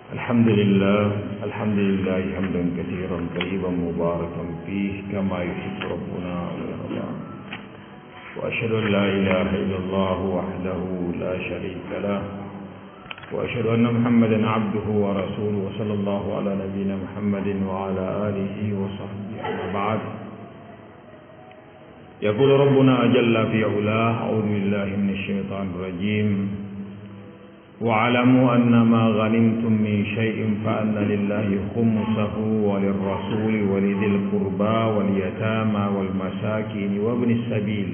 الحمد لله حمدا كثيرا طيبا مباركا فيه كما يحب ربنا ويرضى وأشهد أن لا إله إلا الله وحده لا شريك له وأشهد أن محمدا عبده ورسوله وصلى الله على نبينا محمد وعلى آله وصحبه أما بعد يقول ربنا جل في علاه أعوذ بالله من الشيطان الرجيم واعلموا أنما غنمتم من شيء فأن لله خمسه وللرسول ولذي القربى واليتامى والمساكين وابن السبيل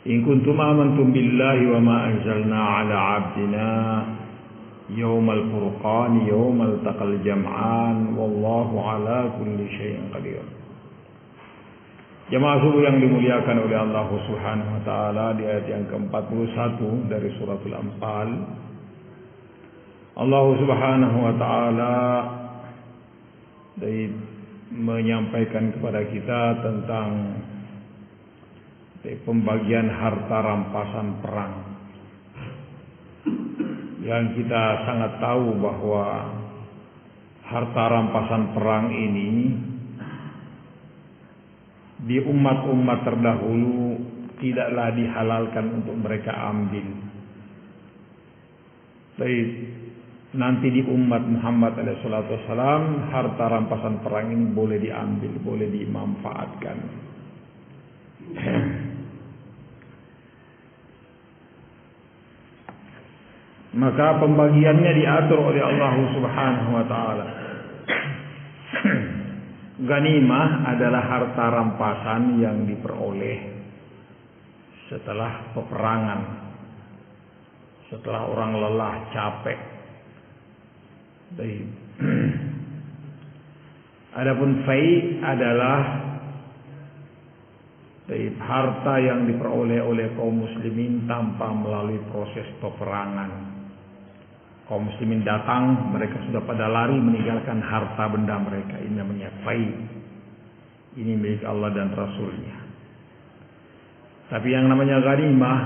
إن كنتم آمنتم بالله وما أنزلنا على عبدنا يوم الفرقان يوم التقى الجمعان والله على كل شيء قدير. Jemaah subuh yang dimuliakan oleh Allah Subhanahu wa taala, di ayat yang ke-41 dari suratul Anfal, Allah Subhanahu wa taala menyampaikan kepada kita tentang pembagian harta rampasan perang. Yang kita sangat tahu bahwa harta rampasan perang ini di umat-umat terdahulu tidaklah dihalalkan untuk mereka ambil. Baik, nanti di umat Muhammad SAW harta rampasan perang ini boleh diambil, boleh dimanfaatkan. Maka pembagiannya diatur oleh Allah Subhanahu wa taala. Ghanimah adalah harta rampasan yang diperoleh setelah peperangan, setelah orang lelah, capek. Adapun fai adalah harta yang diperoleh oleh kaum muslimin tanpa melalui proses peperangan. Kaum muslimin datang, mereka sudah pada lari meninggalkan harta benda mereka. Ini namanya fai. Ini milik Allah dan Rasulnya. Tapi yang namanya ghanimah,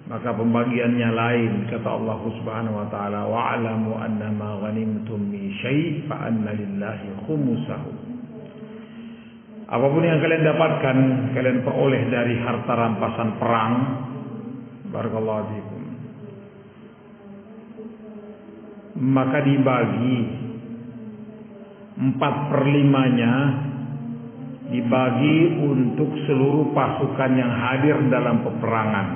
maka pembagiannya lain. Kata Allah Subhanahu wa taala, wa'lamu annama ghanimtum min syai' fa anna lillahi khumusahu. Apapun yang kalian dapatkan, kalian peroleh dari harta rampasan perang, barakallahu fikum, maka dibagi 4/5-nya dibagi untuk seluruh pasukan yang hadir dalam peperangan.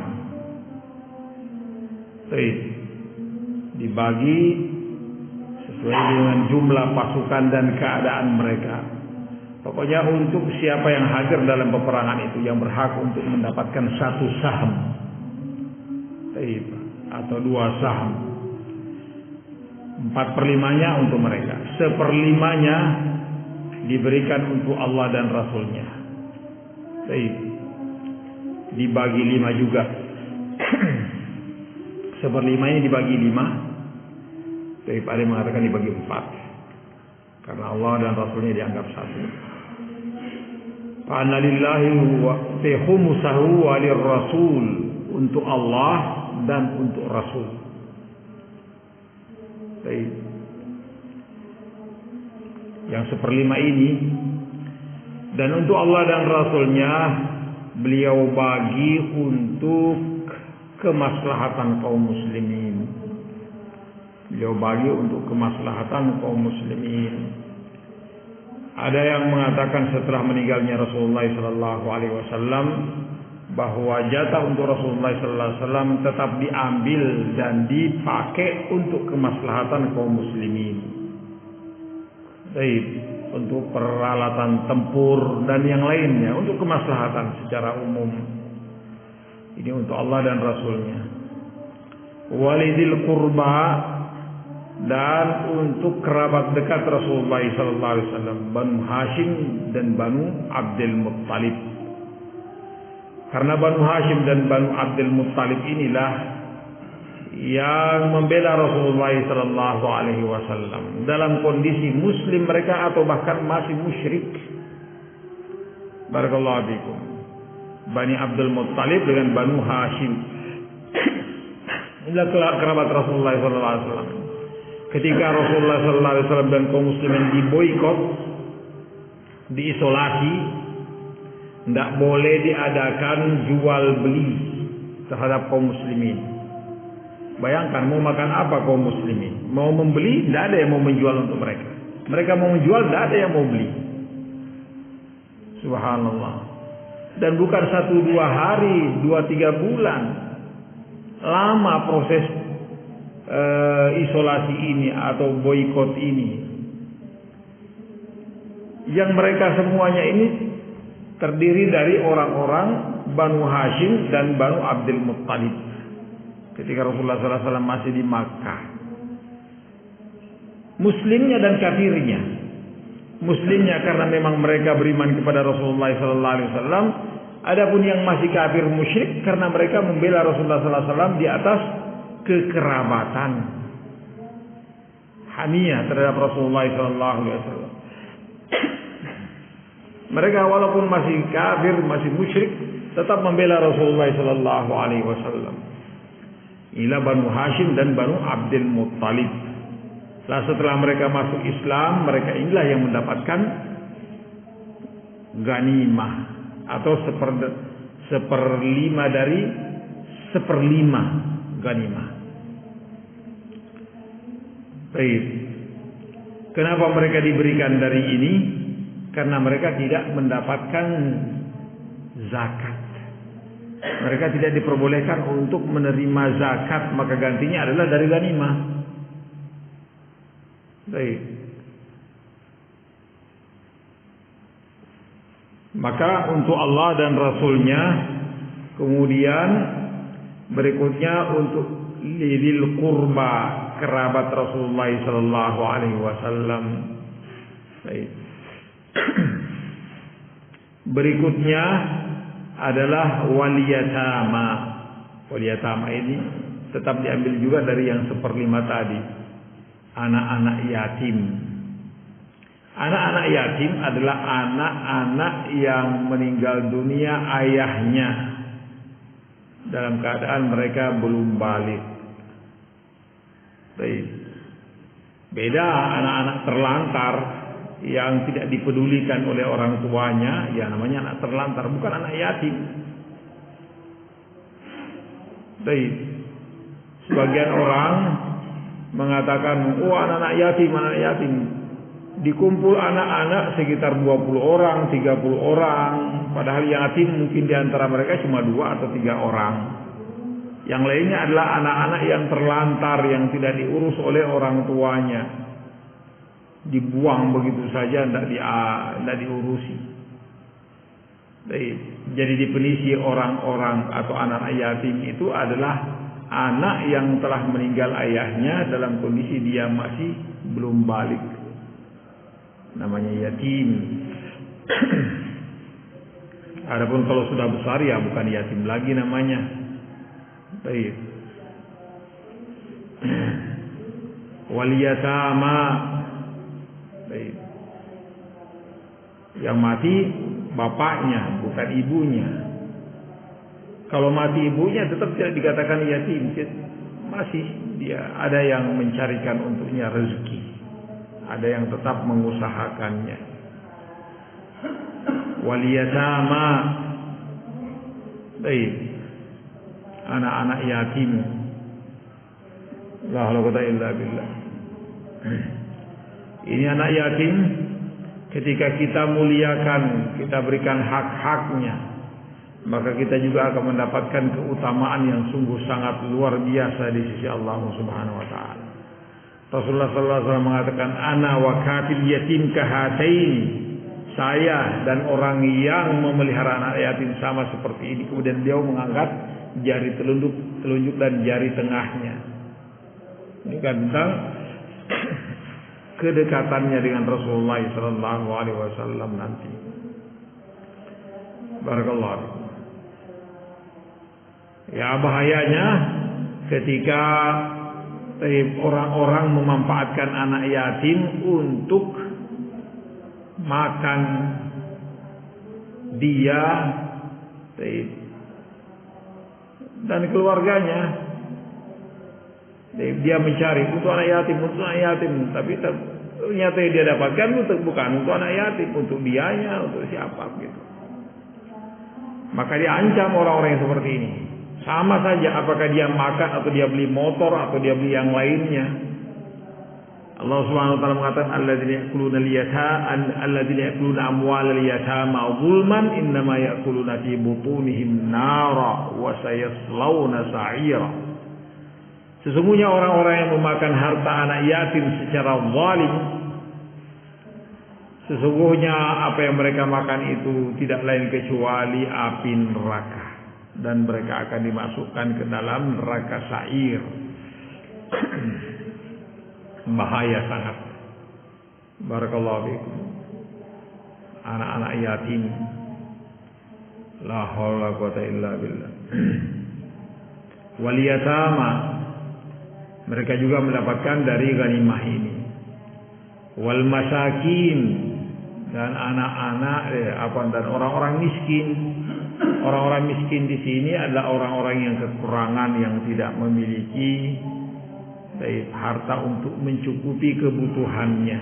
Dibagi sesuai dengan jumlah pasukan dan keadaan mereka. Pokoknya untuk siapa yang hadir dalam peperangan itu yang berhak untuk mendapatkan 1 saham atau 2 saham. 4/5-nya untuk mereka. 1/5-nya diberikan untuk Allah dan Rasulnya. Dibagi 5 juga. 1/5-nya dibagi 5. Ada yang mengatakan dibagi 4. Karena Allah dan Rasulnya dianggap 1. Fa'anna lillahi wa khumusahu wa lirrasul, untuk Allah dan untuk Rasul. Yang 1/5 ini, dan untuk Allah dan Rasulnya beliau bagi untuk kemaslahatan kaum muslimin. Beliau bagi untuk kemaslahatan kaum muslimin. Ada yang mengatakan setelah meninggalnya Rasulullah SAW bahwa jatah untuk Rasulullah SAW tetap diambil dan dipakai untuk kemaslahatan kaum muslimin. Untuk peralatan tempur dan yang lainnya, untuk kemaslahatan secara umum. Ini untuk Allah dan Rasulnya. Walidil qurba, dan untuk kerabat dekat Rasulullah SAW, Banu Hashim dan Banu Abdul Muttalib. Karena Banu Hashim dan Banu Abdul Muttalib inilah yang membela Rasulullah SAW dalam kondisi muslim mereka atau bahkan masih musyrik. Barakallahu fikum. Bani Abdul Muttalib dengan Banu Hashim. Inilah kerabat Rasulullah SAW. ketika Rasulullah sallallahu alaihi wasallam dan kaum muslimin diboikot, diisolasi, tidak boleh diadakan jual beli terhadap kaum muslimin. Bayangkan mau makan apa kaum muslimin? Mau membeli, tidak ada yang mau menjual untuk mereka. Mereka mau menjual, tidak ada yang mau beli. Subhanallah. Dan bukan 1-2 hari, 2-3 bulan. Lama proses isolasi ini atau boikot ini. Yang mereka semuanya ini terdiri dari orang-orang Banu Hashim dan Banu Abdul Muttalib. Ketika Rasulullah SAW masih di Makkah, muslimnya dan kafirnya. Muslimnya karena memang mereka beriman kepada Rasulullah SAW. Adapun yang masih kafir musyrik karena mereka membela Rasulullah SAW di atas kekerabatan, hamiyah terhadap Rasulullah SAW. Mereka walaupun masih kafir, masih musyrik, tetap membela Rasulullah SAW. Inilah Banu Hashim dan Banu Abdul Muttalib. Setelah mereka masuk Islam, mereka inilah yang mendapatkan ghanimah atau seperlima dari seperlima ghanimah. Baik. Kenapa mereka diberikan dari ini? Karena mereka tidak mendapatkan zakat. Mereka tidak diperbolehkan untuk menerima zakat, maka gantinya adalah dari ghanimah. Baik. Maka untuk Allah dan Rasulnya, kemudian berikutnya untuk lidil qurba, kerabat Rasulullah sallallahu alaihi wasallam. Baik. Berikutnya adalah waliyatama. Waliyatama ini tetap diambil juga dari yang seperlima tadi. Anak-anak yatim. Anak-anak yatim adalah anak-anak yang meninggal dunia ayahnya dalam keadaan mereka belum balik. Baik. Beda anak-anak terlantar yang tidak dipedulikan oleh orang tuanya, ya namanya anak terlantar, bukan anak yatim. Baik. Sebagian orang mengatakan, oh anak-anak yatim, anak yatim. Dikumpul anak-anak sekitar 20 orang, 30 orang. Padahal yatim mungkin diantara mereka cuma 2 atau 3 orang. Yang lainnya adalah anak-anak yang terlantar, yang tidak diurus oleh orang tuanya. Dibuang begitu saja, tidak diurusi. Jadi definisi orang-orang atau anak yatim itu adalah anak yang telah meninggal ayahnya dalam kondisi dia masih belum balik. Namanya yatim. Adapun kalau sudah besar ya bukan yatim lagi namanya. Baik. Waliyatama. Baik. Yang mati bapaknya, bukan ibunya. Kalau mati ibunya tetap tidak dikatakan yatim. Masih dia ada yang mencarikan untuknya rezeki. Ada yang tetap mengusahakannya. Waliyatama. Baik. Anak-anak yatim. La haula wala quwwata illa billah. Ini anak yatim, ketika kita muliakan, kita berikan hak-haknya, maka kita juga akan mendapatkan keutamaan yang sungguh sangat luar biasa di sisi Allah Subhanahu wa taala. Rasulullah sallallahu alaihi wasallam mengatakan, "Ana wa kafil yatim kahataini." Saya dan orang yang memelihara anak yatim sama seperti ini. Kemudian beliau mengangkat jari telunjuk dan jari tengahnya. Ini kan tentang kedekatannya dengan Rasulullah sallallahu alaihi wasallam nanti. Barakallahu. Ya bahayanya ketika orang-orang memanfaatkan anak yatim untuk makan dia dan keluarganya. Dia mencari untuk anak yatim, tapi ternyata yang dia dapatkan itu bukan untuk anak yatim, untuk dianya, untuk siapa gitu. Maka dia ancam orang-orang yang seperti ini. Sama saja apakah dia makan atau dia beli motor atau dia beli yang lainnya. Allah Subhanahu wa taala mengatakan alladzina yakuluna amwalal yatama zulman innama yakuluna fi butunihim nara wa sayaslawna sa'ira. Sesungguhnya orang-orang yang memakan harta anak yatim secara zalim, sesungguhnya apa yang mereka makan itu tidak lain kecuali api neraka, dan mereka akan dimasukkan ke dalam neraka sa'ir. Bahaya sangat. Barakallahu fikum. Anak-anak yatim, la haula wa quwwata illa billah. Wal yatama, mereka juga mendapatkan dari ghanimah ini. Wal masakin, dan anak-anak dan orang-orang miskin. Orang-orang miskin di sini adalah orang-orang yang kekurangan, yang tidak memiliki harta untuk mencukupi kebutuhannya.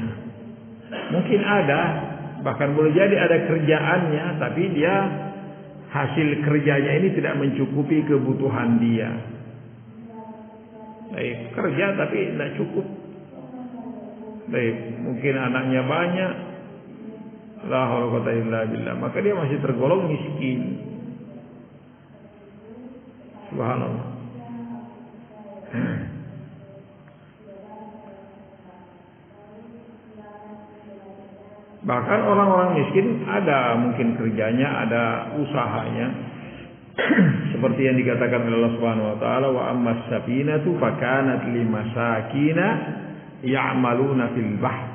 Mungkin ada, bahkan boleh jadi ada kerjaannya, tapi dia hasil kerjanya ini tidak mencukupi kebutuhan dia. Kerja tapi tidak cukup. Mungkin anaknya banyak, la haula wa quwwata illa billah, maka dia masih tergolong miskin. Subhanallah. Bahkan orang-orang miskin ada mungkin kerjanya, ada usahanya. Seperti yang dikatakan oleh Allah Subhanahu wa taala, wa ammas safinatu fakanat limasakina ya'maluna fil bahr.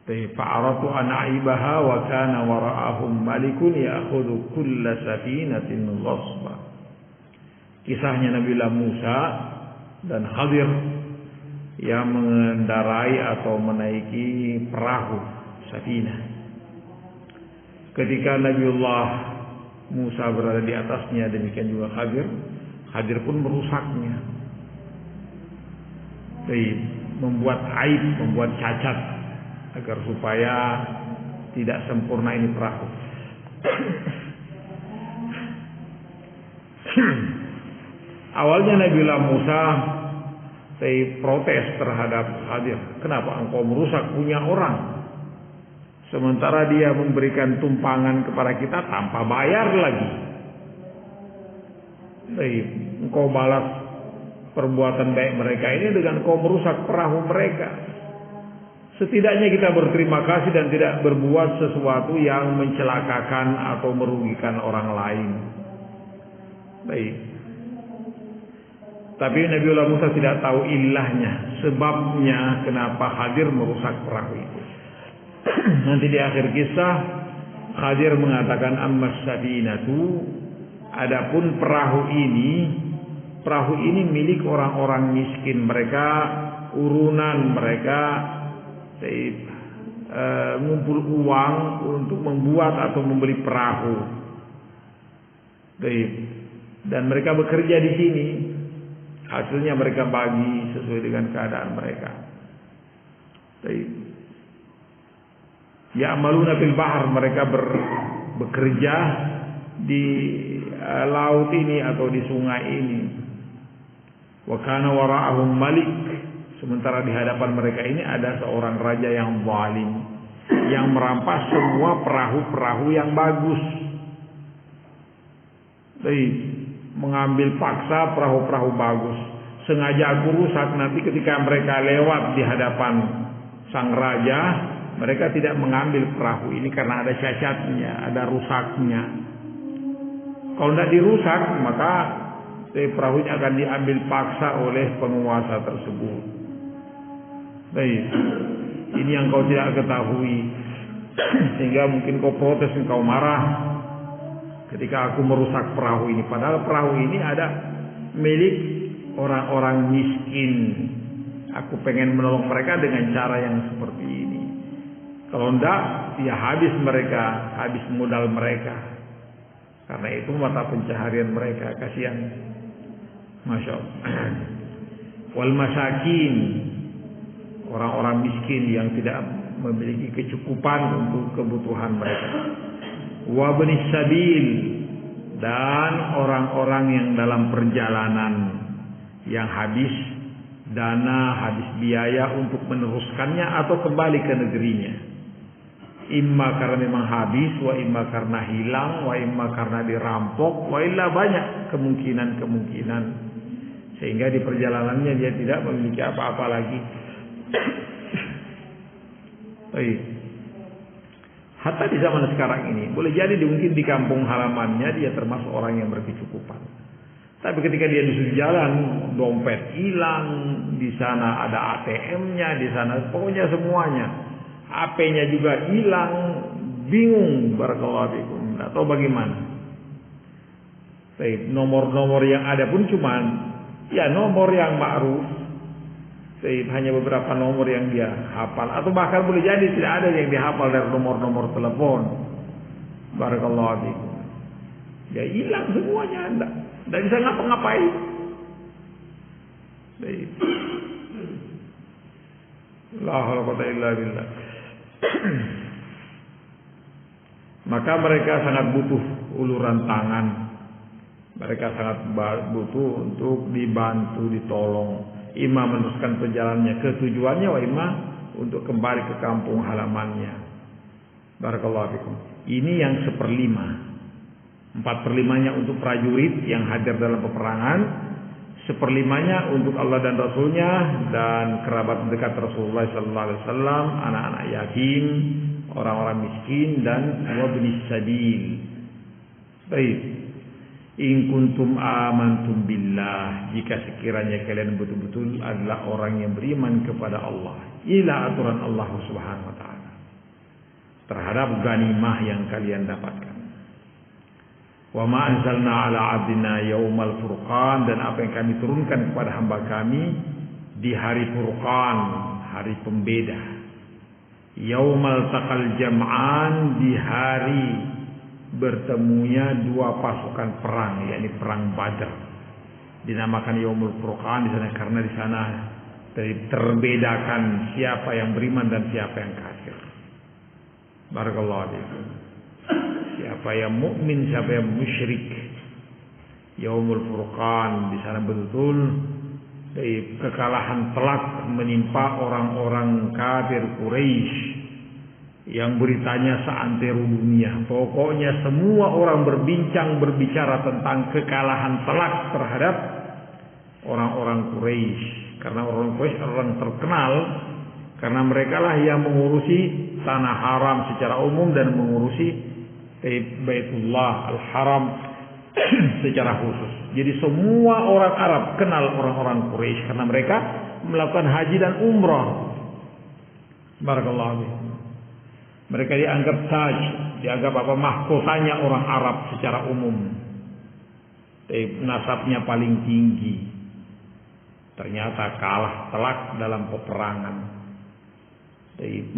Fa'aratu an aibaha wa kana wara'ahum malikun ya'khudhu kulla safinatin ghasba. Kisahnya Nabiullah Musa dan Khadir yang mengendarai atau menaiki perahu safinah. Ketika Nabiullah Musa berada di atasnya, demikian juga Khadir pun merusaknya. Membuat aib, membuat cacat, agar supaya tidak sempurna ini perahu. Awalnya Nabiullah Musa protes terhadap Khadir. Kenapa engkau merusak punya orang? Sementara dia memberikan tumpangan kepada kita tanpa bayar lagi. Engkau balas perbuatan baik mereka ini dengan engkau merusak perahu mereka. Setidaknya kita berterima kasih dan tidak berbuat sesuatu yang mencelakakan atau merugikan orang lain. Tapi Nabiullah Musa tidak tahu ilahnya, sebabnya kenapa Khadir merusak perahu itu. Nanti di akhir kisah Khadir mengatakan ammas safinatu, adapun perahu ini milik orang-orang miskin. Mereka urunan, mereka ngumpul uang untuk membuat atau membeli perahu. Dan mereka bekerja di sini. Hasilnya mereka bagi sesuai dengan keadaan mereka. Ya'maluna fil bahr, mereka bekerja di laut ini atau di sungai ini. Wa kana wara'ahum malik, sementara di hadapan mereka ini ada seorang raja yang zalim, yang merampas semua perahu-perahu yang bagus. Mengambil paksa perahu-perahu bagus. Sengaja aku rusak, nanti ketika mereka lewat di hadapan sang raja, mereka tidak mengambil perahu ini karena ada cacatnya, ada rusaknya. Kalau tidak dirusak, maka perahunya akan diambil paksa oleh penguasa tersebut. Ini yang kau tidak ketahui, sehingga mungkin kau protes, kau marah ketika aku merusak perahu ini. Padahal perahu ini ada milik orang-orang miskin. Aku pengen menolong mereka dengan cara yang seperti ini. Kalau enggak, ya habis mereka, habis modal mereka. Karena itu mata pencaharian mereka, kasihan. Masya Allah. Wal masakin, orang-orang miskin yang tidak memiliki kecukupan untuk kebutuhan mereka. Wa benis sabil, dan orang-orang yang dalam perjalanan yang habis dana, habis biaya untuk meneruskannya atau kembali ke negerinya. Imma karena memang habis, wa imma karena hilang, wa imma karena dirampok, wa illa banyak kemungkinan-kemungkinan sehingga di perjalanannya dia tidak memiliki apa-apa lagi. Baik. Hatta di zaman sekarang ini boleh jadi mungkin di kampung halamannya dia termasuk orang yang berkecukupan. Tapi ketika dia disuruh jalan, dompet hilang, di sana ada ATM-nya, di sana pokoknya semuanya. HP-nya juga hilang, bingung barakallahu fikum, atau bagaimana. Baik, nomor-nomor yang ada pun cuman ya nomor yang ma'ruf. Baik, hanya beberapa nomor yang dia hafal, atau bahkan boleh jadi tidak ada yang dihafal dari nomor-nomor telepon. Barakallahu fikum. Ya hilang semuanya, enggak bisa ngapa-ngapain. Baik. La haula wala quwwata illa billah. Maka mereka sangat butuh uluran tangan. Mereka sangat butuh untuk dibantu, ditolong. Ima meneruskan perjalanannya ke tujuannya, wa ima untuk kembali ke kampung halamannya. Barakallahu fikum. Ini yang 1/5. 4/5-nya untuk prajurit yang hadir dalam peperangan. 1/5-nya untuk Allah dan Rasulnya dan kerabat dekat Rasulullah sallallahu alaihi wasallam, anak-anak yatim, orang-orang miskin, dan wabnis sabil. Baik. In kuntum amantum billah, jika sekiranya kalian betul-betul adalah orang yang beriman kepada Allah. Inilah aturan Allah Subhanahu wa taala terhadap ghanimah yang kalian dapatkan. Wa ma anzalna ala 'abdina yaumal furqan, dan apa yang kami turunkan kepada hamba kami di hari Furqan, hari pembeda. Yaumal taqal jam'an, di hari bertemunya dua pasukan perang, yakni perang Badar. Dinamakan Yaumul Furqan di sana karena di sana terbedakan siapa yang beriman dan siapa yang kafir. Barakallahu fiikum. Siapa yang mukmin, siapa yang musyrik. Yaumul Furqan di sana betul kekalahan telak menimpa orang-orang kafir Quraisy yang beritanya seantero dunia. Pokoknya semua orang berbicara tentang kekalahan telak terhadap orang-orang Quraisy. Karena orang Quraisy orang terkenal karena mereka lah yang mengurusi tanah haram secara umum dan mengurusi Baitullah Al-Haram secara khusus. Jadi semua orang Arab kenal orang-orang Quraisy karena mereka melakukan haji dan umrah. Barakallahu fiikum. Mereka dianggap taj, dianggap mahkotanya orang Arab secara umum. Nasabnya paling tinggi. Ternyata kalah telak dalam peperangan.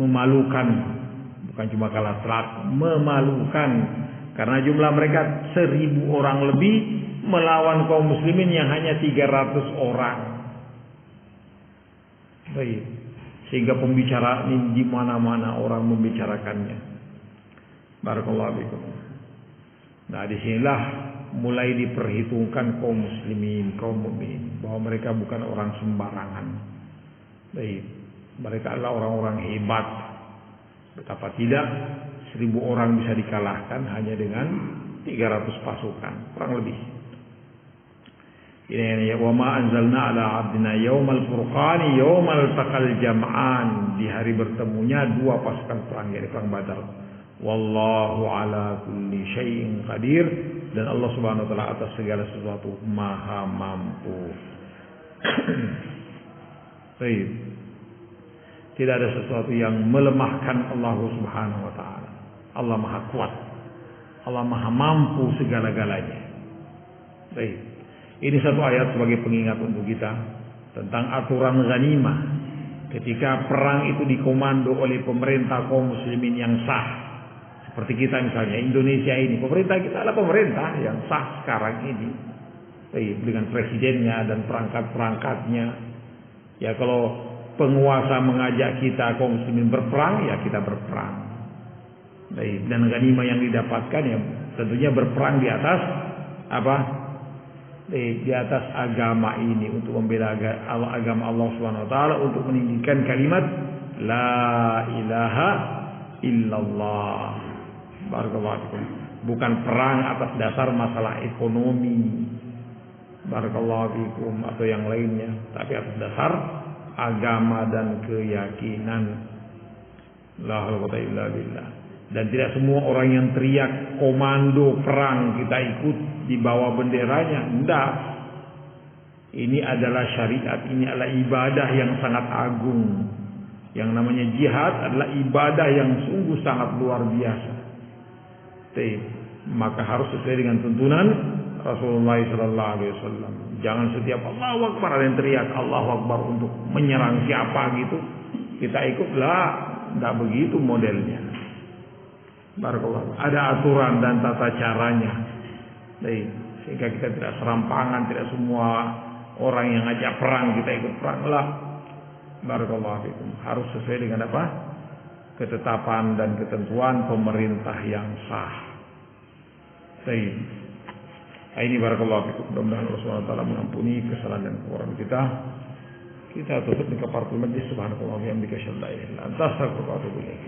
Memalukan, bukan cuma kalah telak, memalukan. Karena jumlah mereka 1000 orang lebih melawan kaum muslimin yang hanya 300 orang. Baik. Sehingga pembicaraan ini di mana-mana orang membicarakannya. Barakallahu fikum. Nah, disinilah mulai diperhitungkan kaum muslimin, kaum mukminin, bahwa mereka bukan orang sembarangan. Baik, mereka adalah orang-orang hebat. Betapa tidak 1000 orang bisa dikalahkan hanya dengan 300 pasukan, kurang lebih. Ini wa ma anzalna ala 'abdina yaumal furqani yaumal taqal jam'an, di hari bertemunya dua pasukan perang, yaitu perang Badar. Wallahu ala kulli syai'in qadir, dan Allah Subhanahu wa taala atas segala sesuatu maha mampu. Baik. Tidak ada sesuatu yang melemahkan Allah Subhanahu wa taala. Allah maha kuat. Allah maha mampu segala-galanya. Baik. Ini satu ayat sebagai pengingat untuk kita tentang aturan ghanimah. Ketika perang itu dikomando oleh pemerintah kaum muslimin yang sah. Seperti kita misalnya Indonesia ini, pemerintah kita adalah pemerintah yang sah sekarang ini. dengan presidennya dan perangkat-perangkatnya. Ya kalau penguasa mengajak kita kaum muslimin berperang, ya kita berperang. Dan ghanimah yang didapatkan ya tentunya berperang di atas apa? Di atas agama ini untuk membela agama Allah Subhanahu wa taala, untuk meninggikan kalimat la ilaha illallah. Barakallahu fikum. Bukan perang atas dasar masalah ekonomi. Barakallahu fikum atau yang lainnya, tapi atas dasar agama dan keyakinan. La haula wala illa billah. Dan tidak semua orang yang teriak komando perang kita ikut di bawah benderanya. Tidak. Ini adalah syariat, ini adalah ibadah yang sangat agung. Yang namanya jihad adalah ibadah yang sungguh sangat luar biasa. Maka harus sesuai dengan tuntunan Rasulullah SAW. Jangan setiap Allahu Akbar ada yang teriak Allahu Akbar untuk menyerang siapa gitu, kita ikutlah. Tidak begitu modelnya. Barakallahu. Ada aturan dan tata caranya. Sehingga kita tidak serampangan, tidak semua orang yang ngajak perang kita ikut perang lah. Barakallahu fikum. Harus sesuai dengan apa? Ketetapan dan ketentuan pemerintah yang sah. Ini barakallahu fikum. Mudah-mudahan Allah Subhanahu wa taala mengampuni kesalahan dan kekurangan kita. Kita tutup di kafaratul majlis. Subhanallahi wa bihamdihi asyhadu an la ilaha illa anta astaghfiruka wa atubu ilaik.